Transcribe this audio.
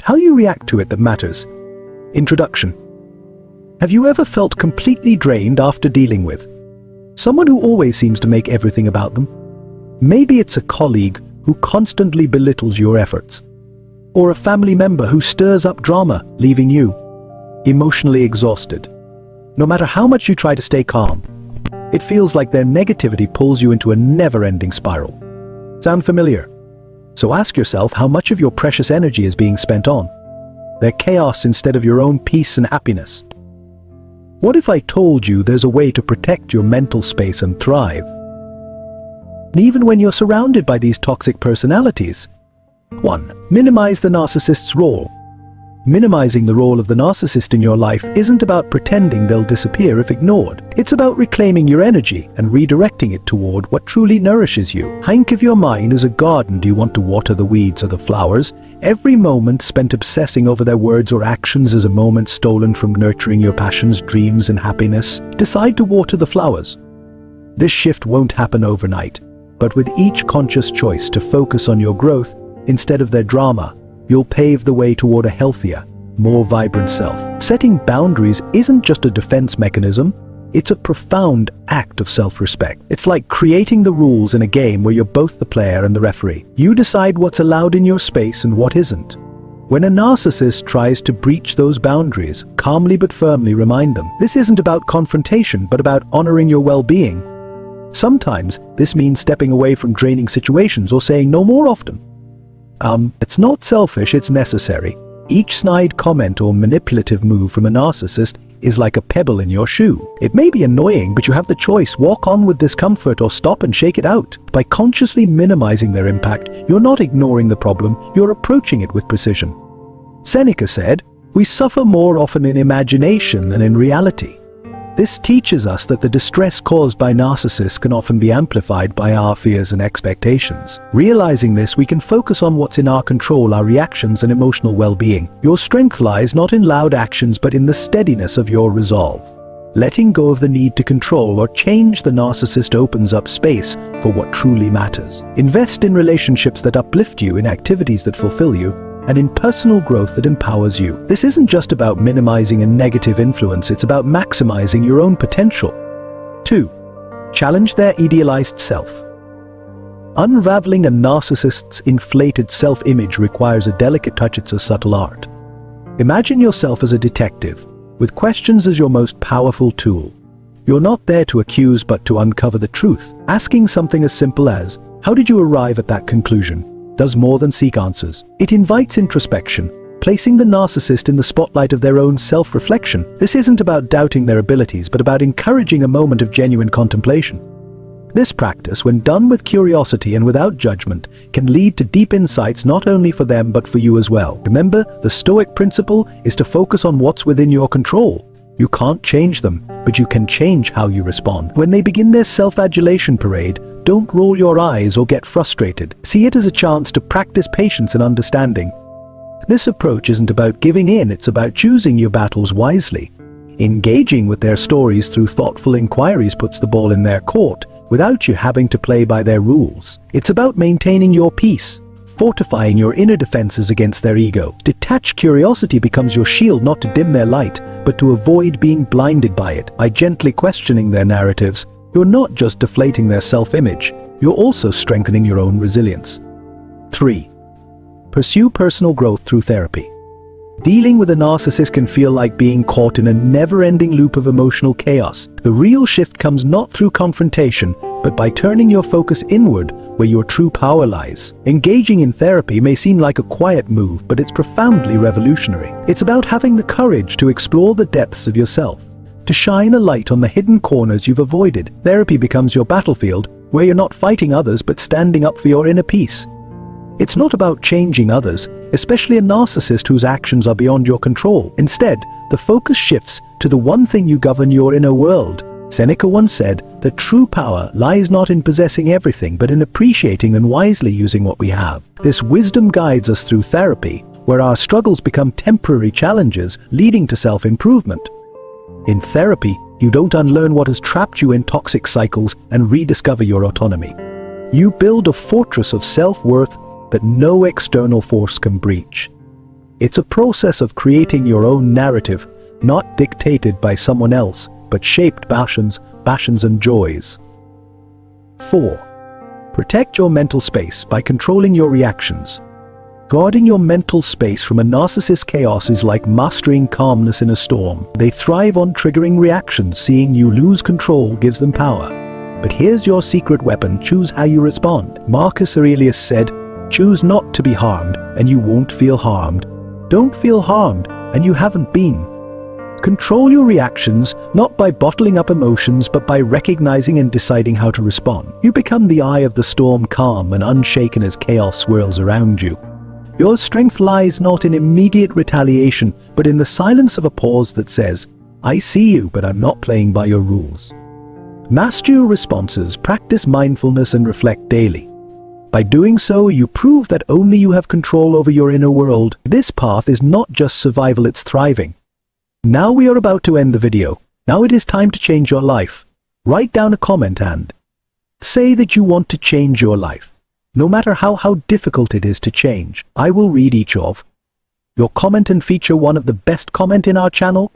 how you react to it that matters. Introduction. Have you ever felt completely drained after dealing with someone who always seems to make everything about them? Maybe it's a colleague who constantly belittles your efforts, or a family member who stirs up drama, leaving you emotionally exhausted. No matter how much you try to stay calm, it feels like their negativity pulls you into a never-ending spiral. Sound familiar? So ask yourself how much of your precious energy is being spent on their chaos instead of your own peace and happiness. What if I told you there's a way to protect your mental space and thrive, even when you're surrounded by these toxic personalities? 1. Minimize the narcissist's role. Minimizing the role of the narcissist in your life isn't about pretending they'll disappear if ignored. It's about reclaiming your energy and redirecting it toward what truly nourishes you. Think of your mind as a garden. Do you want to water the weeds or the flowers? Every moment spent obsessing over their words or actions is a moment stolen from nurturing your passions, dreams, and happiness. Decide to water the flowers. This shift won't happen overnight, but with each conscious choice to focus on your growth instead of their drama, you'll pave the way toward a healthier, more vibrant self. Setting boundaries isn't just a defense mechanism, it's a profound act of self-respect. It's like creating the rules in a game where you're both the player and the referee. You decide what's allowed in your space and what isn't. When a narcissist tries to breach those boundaries, calmly but firmly remind them, this isn't about confrontation, but about honoring your well-being. Sometimes this means stepping away from draining situations or saying no more often. It's not selfish, it's necessary. Each snide comment or manipulative move from a narcissist is like a pebble in your shoe. It may be annoying, but you have the choice. Walk on with discomfort or stop and shake it out. By consciously minimizing their impact, you're not ignoring the problem, you're approaching it with precision. Seneca said, "We suffer more often in imagination than in reality." This teaches us that the distress caused by narcissists can often be amplified by our fears and expectations. Realizing this, we can focus on what's in our control, our reactions and emotional well-being. Your strength lies not in loud actions, but in the steadiness of your resolve. Letting go of the need to control or change the narcissist opens up space for what truly matters. Invest in relationships that uplift you, in activities that fulfill you, and in personal growth that empowers you. This isn't just about minimizing a negative influence, it's about maximizing your own potential. 2. Challenge their idealized self. Unraveling a narcissist's inflated self-image requires a delicate touch. It's a subtle art. Imagine yourself as a detective, with questions as your most powerful tool. You're not there to accuse, but to uncover the truth. Asking something as simple as, "How did you arrive at that conclusion?" does more than seek answers. It invites introspection, placing the narcissist in the spotlight of their own self-reflection. This isn't about doubting their abilities, but about encouraging a moment of genuine contemplation. This practice, when done with curiosity and without judgment, can lead to deep insights not only for them but for you as well. Remember, the Stoic principle is to focus on what's within your control. You can't change them, but you can change how you respond. When they begin their self-adulation parade, don't roll your eyes or get frustrated. See it as a chance to practice patience and understanding. This approach isn't about giving in, it's about choosing your battles wisely. Engaging with their stories through thoughtful inquiries puts the ball in their court, without you having to play by their rules. It's about maintaining your peace, fortifying your inner defenses against their ego. Detached curiosity becomes your shield, not to dim their light, but to avoid being blinded by it. By gently questioning their narratives, you're not just deflating their self-image, you're also strengthening your own resilience. 3. Pursue personal growth through therapy. Dealing with a narcissist can feel like being caught in a never-ending loop of emotional chaos. The real shift comes not through confrontation, but by turning your focus inward, where your true power lies. Engaging in therapy may seem like a quiet move, but it's profoundly revolutionary. It's about having the courage to explore the depths of yourself, to shine a light on the hidden corners you've avoided. Therapy becomes your battlefield, where you're not fighting others but standing up for your inner peace. It's not about changing others, especially a narcissist whose actions are beyond your control. Instead, the focus shifts to the one thing you govern: your inner world. Seneca once said that true power lies not in possessing everything, but in appreciating and wisely using what we have. This wisdom guides us through therapy, where our struggles become temporary challenges, leading to self-improvement. In therapy, you don't unlearn what has trapped you in toxic cycles and rediscover your autonomy. You build a fortress of self-worth that no external force can breach. It's a process of creating your own narrative, not dictated by someone else, but shaped passions and joys. 4. Protect your mental space by controlling your reactions. Guarding your mental space from a narcissist's chaos is like mastering calmness in a storm. They thrive on triggering reactions. Seeing you lose control gives them power. But here's your secret weapon: choose how you respond. Marcus Aurelius said, "Choose not to be harmed, and you won't feel harmed. Don't feel harmed, and you haven't been." Control your reactions, not by bottling up emotions, but by recognizing and deciding how to respond. You become the eye of the storm, calm and unshaken as chaos swirls around you. Your strength lies not in immediate retaliation, but in the silence of a pause that says, "I see you, but I'm not playing by your rules." Master your responses, practice mindfulness and reflect daily. By doing so, you prove that only you have control over your inner world. This path is not just survival, it's thriving. Now we are about to end the video. Now it is time to change your life. Write down a comment and say that you want to change your life. No matter how difficult it is to change, I will read each of your comment and feature one of the best comment in our channel.